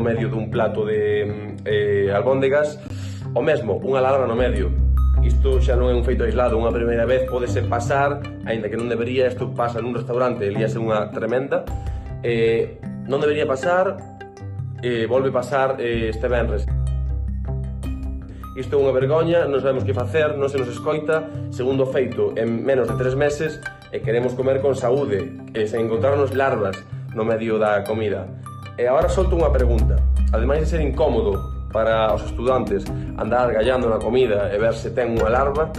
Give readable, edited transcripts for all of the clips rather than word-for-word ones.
medio dun plato de albóndegas, o mesmo, unha alarma no medio. Isto xa non é un feito aislado, unha primeira vez pódese pasar, aínda que non debería, isto pasa nun restaurante, líase unha tremenda, non debería pasar, volve pasar este venres. Isto é unha vergoña, non sabemos que facer, non se nos escoita, segundo feito en menos de 3 meses, e queremos comer con saúde, sen encontrarnos larvas no medio da comida. E agora solto unha pregunta, ademais de ser incómodo para os estudantes andar gallando na comida e ver se ten unha larva,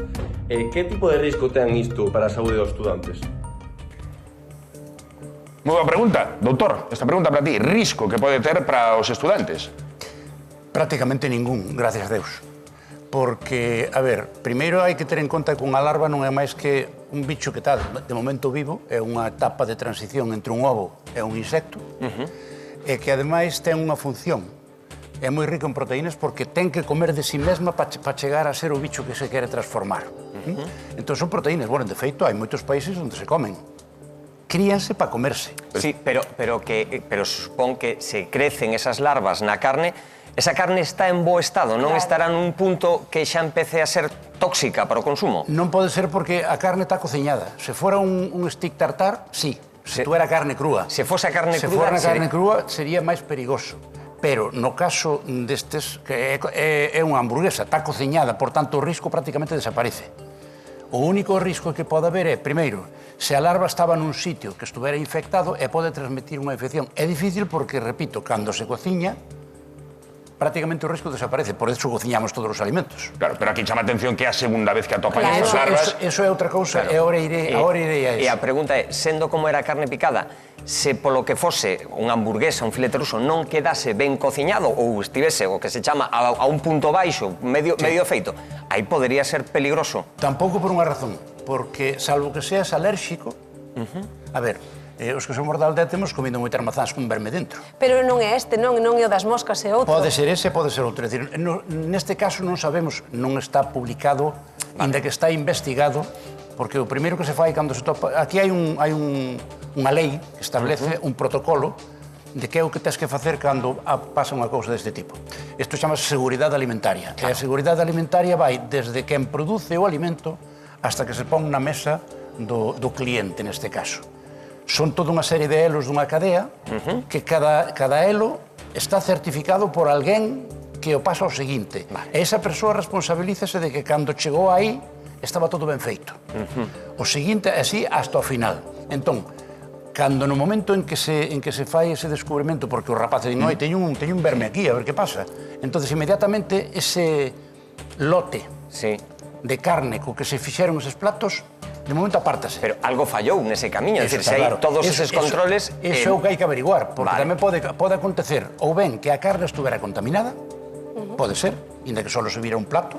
que tipo de risco ten isto para a saúde dos estudantes? Moi boa pregunta, doutor. Esta pregunta para ti. Risco que pode ter para os estudantes? Prácticamente ningún, gracias a Deus. Porque, a ver, primeiro hai que ter en conta que unha larva non é máis que un bicho que está de momento vivo, é unha etapa de transición entre un ovo e un insecto, e que ademais ten unha función. É moi rico en proteínas porque ten que comer de si mesma para chegar a ser o bicho que se quere transformar. Entón son proteínas, bueno, de feito, hai moitos países onde se comen. Críanse para comerse. Sí, pero supón que se crecen esas larvas na carne, esa carne está en bo estado, non estará nun punto que xa empece a ser tóxica para o consumo? Non pode ser porque a carne está cociñada. Se fora un stick tartar, sí. Se tuera carne crúa. Se fose a carne Se cruda... fora carne crúa, sería máis perigoso. Pero no caso destes, que é unha hamburguesa, está cociñada, por tanto o risco prácticamente desaparece. O único risco que pode haber é, primeiro, se a larva estaba nun sitio que estuvera infectado e pode transmitir unha infección. É difícil porque, repito, cando se cociña, prácticamente o risco desaparece, por eso cociñamos todos os alimentos. Claro, pero aquí chama a atención que é a segunda vez que atopan esas larvas... Eso é outra cousa, e agora irei a eso. E a pregunta é, sendo como era a carne picada, se polo que fose unha hamburguesa, un filete ruso, non quedase ben cociñado ou estivese o que se chama a un punto baixo, medio feito, aí podería ser peligroso? Tampouco por unha razón, porque salvo que seas alérxico, a ver, os que somos da aldea temos comido moitas mazás con verme dentro. Pero non é este, non é o das moscas, é outro. Pode ser ese, pode ser outro. É dicir, neste caso non sabemos, non está publicado, ainda que está investigado, porque o primeiro que se fai cando se topa... Aquí hai unha lei que establece un protocolo de que é o que tens que facer cando pasa unha cousa deste tipo. Isto chamase seguridade alimentaria. E a seguridade alimentaria vai desde quen produce o alimento hasta que se pon na mesa do cliente, neste caso. Son toda unha serie de elos dunha cadea que cada elo está certificado por alguén que o pasa ao seguinte. E esa persoa responsabilízase de que cando chegou aí estaba todo ben feito. O seguinte é así hasta o final. Entón, cando no momento en que se fai ese descubrimento, porque os rapaces din, oi, teño un verme aquí, a ver que pasa. Entón, inmediatamente, ese lote de carne co que se fixeron eses platos, de momento apártase. Pero algo fallou nese camiño, é dicir, se hai todos eses controles... Eso é o que hai que averiguar, porque tamén pode acontecer ou ben que a carne estuvera contaminada, pode ser, inda que só se vira un plato,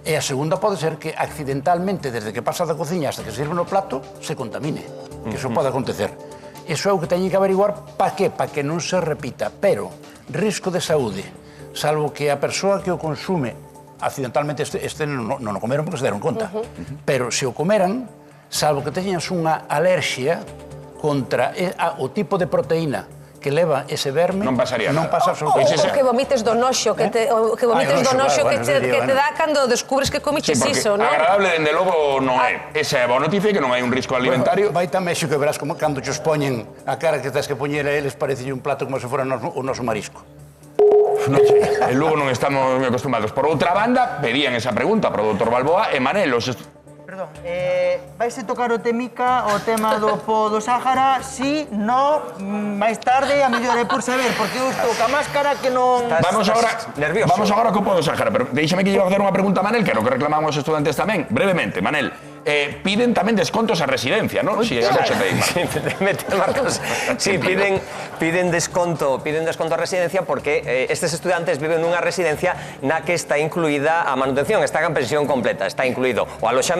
e a segunda pode ser que accidentalmente, desde que pasa da cociña hasta que se sirve no plato, se contamine, que iso pode acontecer. Iso é o que teñen que averiguar para que non se repita, pero risco de saúde, salvo que a persoa que o consume accidentalmente este non o comeron porque se deron conta. Pero se o comeran, salvo que teñas unha alerxia contra o tipo de proteína que leva ese verme, non pasaría nada. Non pasa absolutamente nada. O que vomites do noxo que te dá cando descubres que comiches iso, non? Agradable, dende logo, non é. Esa é a boa noticia, que non hai un risco alimentario. Vai tan México que verás como cando xos poñen a cara que tens que poñer a eles parece un plato como se fora o noso marisco. Non sei, en Lugo non estamos moi acostumados. Por outra banda, pedían esa pregunta para o doutor Balboa e Manel, Perdón, vais a tocar o tema do po do Sáhara, si, no, máis tarde, a mellor é por saber, porque eu estou ca máscara que non... Vamos agora co po do Sáhara, pero deixame que lle facer unha pregunta a Manel, que é o que reclamamos os estudantes tamén, brevemente, Manel. Piden tamén descontos a residencia, non? Si, sí, piden desconto a residencia porque estes estudantes viven nunha residencia na que está incluída a manutención, está en pensión completa, está incluído o aloxamento